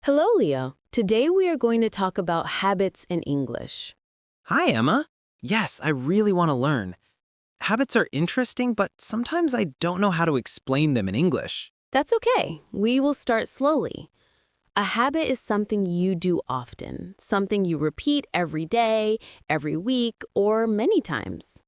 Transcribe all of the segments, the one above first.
Hello, Leo. Today we are going to talk about habits in English. Hi, Emma. Yes, I really want to learn. Habits are interesting, but sometimes I don't know how to explain them in English. That's okay. We will start slowly. A habit is something you do often, something you repeat every day, every week, or many times.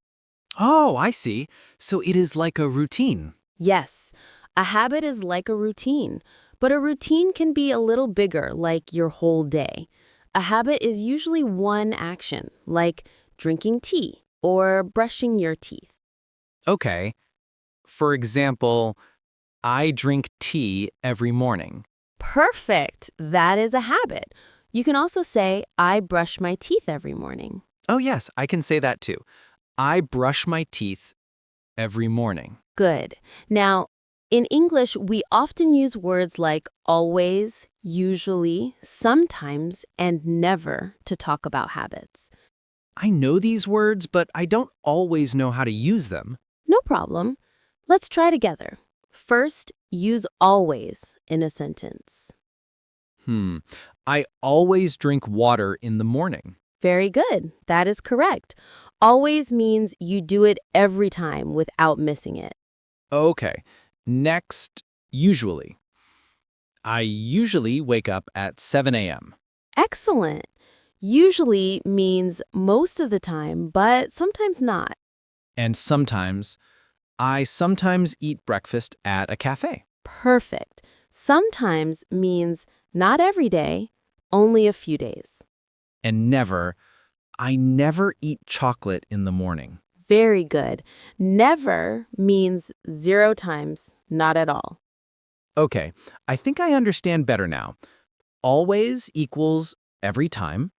Oh, I see. So it is like a routine. Yes, a habit is like a routine, but a routine can be a little bigger, like your whole day. A habit is usually one action, like drinking tea or brushing your teeth. Okay. For example, I drink tea every morning. Perfect. That is a habit. You can also say, I brush my teeth every morning. Oh, yes, I can say that too. I brush my teeth every morning. Good. Now, in English, we often use words like always, usually, sometimes, and never to talk about habits. I know these words, but I don't always know how to use them. No problem. Let's try together. First, use always in a sentence. I always drink water in the morning. Very good. That is correct. Always means you do it every time without missing it. Okay. Next, usually. I usually wake up at 7 a.m. Excellent. Usually means most of the time, but sometimes not. And I sometimes eat breakfast at a cafe. Perfect. Sometimes means not every day, only a few days. And I never eat chocolate in the morning. Very good. Never means 0 times, not at all. Okay, I think I understand better now. Always equals every time.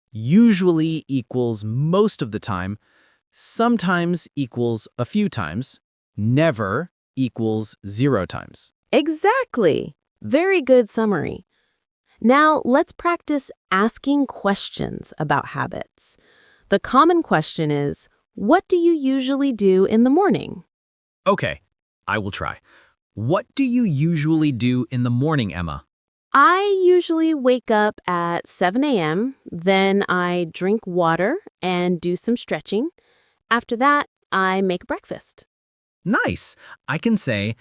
Usually equals most of the time. Sometimes equals a few times. Never equals 0 times. Exactly. Very good summary. Now, let's practice asking questions about habits. The common question is, what do you usually do in the morning? Okay, I will try. What do you usually do in the morning, Emma? I usually wake up at 7 a.m., then I drink water and do some stretching. After that, I make breakfast. Nice. I can say,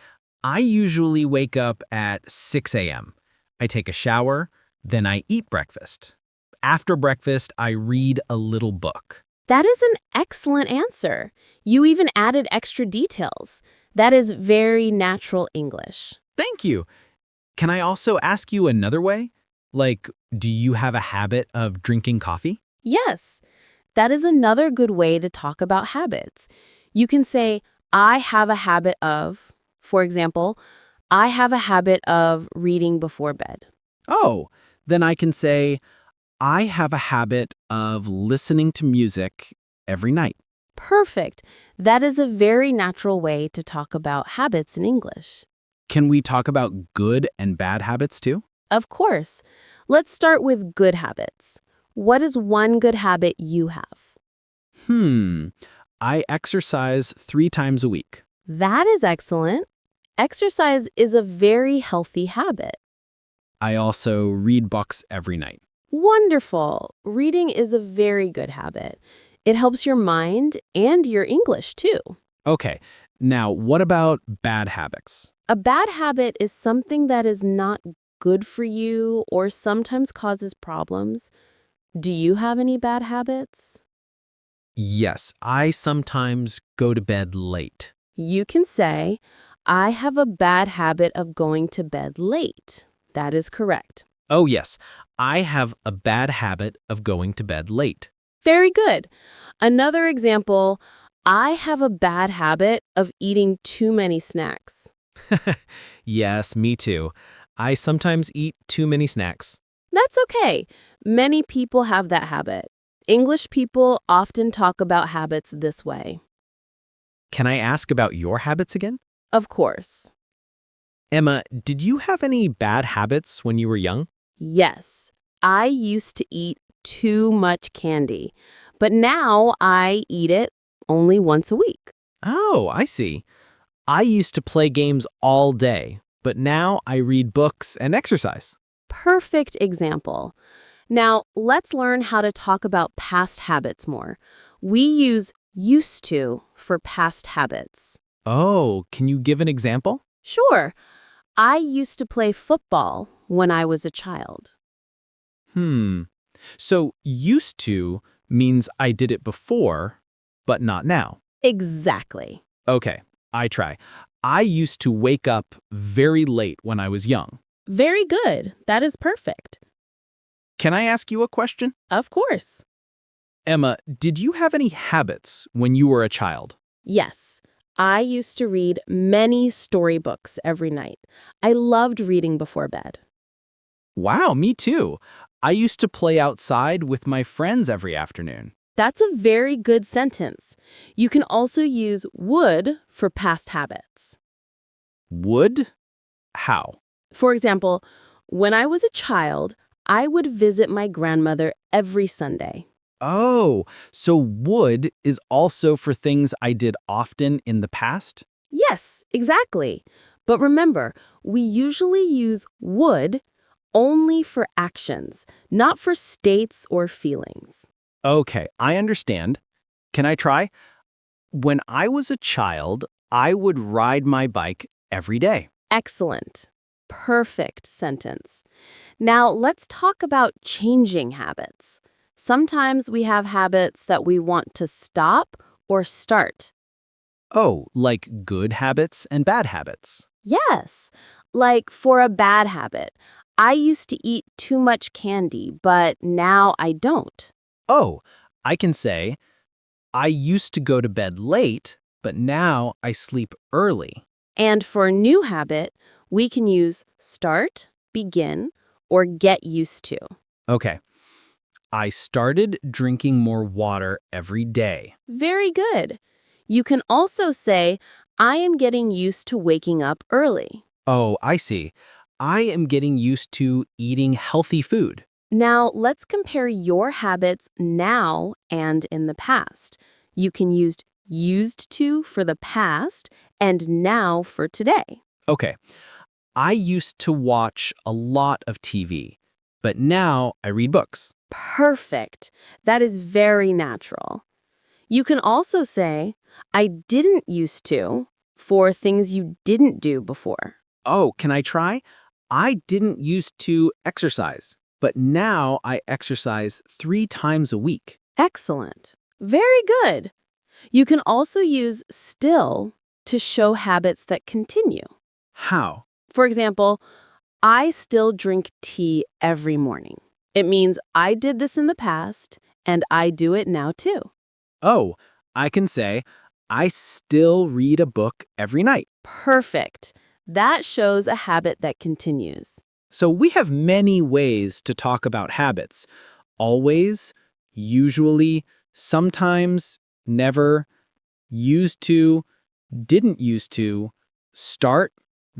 I usually wake up at 6 a.m. I take a shower, then I eat breakfast. After breakfast, I read a little book. That is an excellent answer. You even added extra details. That is very natural English. Thank you. Can I also ask you another way? Like, do you have a habit of drinking coffee? Yes, that is another good way to talk about habits. You can say, I have a habit of, for example, I have a habit of reading before bed. Oh, then I can say, I have a habit of listening to music every night. Perfect. That is a very natural way to talk about habits in English. Can we talk about good and bad habits too? Of course. Let's start with good habits. What is one good habit you have? I exercise 3 times a week. That is excellent. Exercise is a very healthy habit. I also read books every night. Wonderful. Reading is a very good habit. It helps your mind and your English, too. Okay, now what about bad habits? A bad habit is something that is not good for you or sometimes causes problems. Do you have any bad habits? Yes, I sometimes go to bed late. You can say, I have a bad habit of going to bed late. That is correct. Oh yes, I have a bad habit of going to bed late. Very good. Another example, I have a bad habit of eating too many snacks. Yes, me too. I sometimes eat too many snacks. That's okay. Many people have that habit. English people often talk about habits this way. Can I ask about your habits again? Of course. Emma, did you have any bad habits when you were young? Yes, I used to eat too much candy, but now I eat it only once a week. Oh, I see. I used to play games all day, but now I read books and exercise. Perfect example. Now, let's learn how to talk about past habits more. We use used to for past habits. Oh, can you give an example? Sure, I used to play football when I was a child. So used to means I did it before, but not now. Exactly. Okay, I try. I used to wake up very late when I was young. Very good. That is perfect. Can I ask you a question? Of course. Emma, did you have any habits when you were a child? Yes, I used to read many storybooks every night. I loved reading before bed. Wow, me too. I used to play outside with my friends every afternoon. That's a very good sentence. You can also use would for past habits. Would? How? For example, when I was a child, I would visit my grandmother every Sunday. Oh, so would is also for things I did often in the past? Yes, exactly. But remember, we usually use would only for actions, not for states or feelings. Okay, I understand. Can I try? When I was a child, I would ride my bike every day. Excellent. Perfect sentence. Now, let's talk about changing habits. Sometimes we have habits that we want to stop or start. Oh, like good habits and bad habits. Yes, like for a bad habit, I used to eat too much candy, but now I don't. Oh, I can say, I used to go to bed late, but now I sleep early. And for a new habit, we can use start, begin, or get used to. Okay, I started drinking more water every day. Very good. You can also say, I am getting used to waking up early. Oh, I see. I am getting used to eating healthy food. Now, let's compare your habits now and in the past. You can use used to for the past and now for today. Okay, I used to watch a lot of TV, but now I read books. Perfect. That is very natural. You can also say, I didn't used to for things you didn't do before. Oh, can I try? I didn't used to exercise, but now I exercise 3 times a week. Excellent. Very good. You can also use still to show habits that continue. How? For example, I still drink tea every morning. It means I did this in the past and I do it now too. Oh, I can say, I still read a book every night. Perfect. That shows a habit that continues. So we have many ways to talk about habits. Always, usually, sometimes, never, used to, didn't used to, start,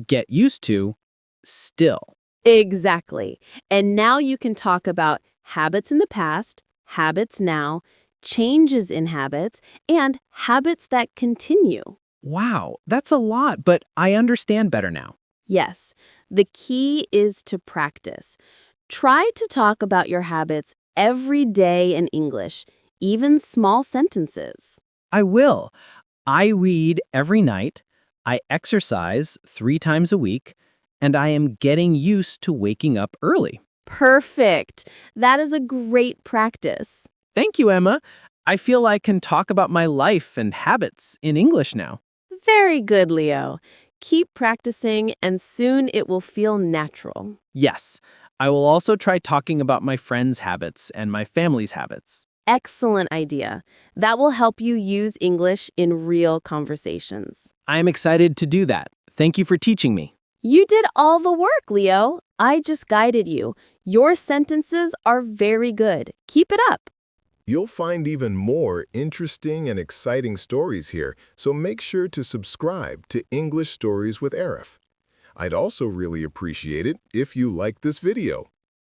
get used to, still. Exactly. And now you can talk about habits in the past, habits now, changes in habits, and habits that continue. Wow, that's a lot, but I understand better now. Yes, the key is to practice. Try to talk about your habits every day in English, even small sentences. I will. I read every night, I exercise 3 times a week, and I am getting used to waking up early. Perfect. That is a great practice. Thank you, Emma. I feel I can talk about my life and habits in English now. Very good, Leo. Keep practicing and soon it will feel natural. Yes, I will also try talking about my friends' habits and my family's habits. Excellent idea. That will help you use English in real conversations. I am excited to do that. Thank you for teaching me. You did all the work, Leo. I just guided you. Your sentences are very good. Keep it up. You'll find even more interesting and exciting stories here, so make sure to subscribe to English Stories with Arif. I'd also really appreciate it if you liked this video.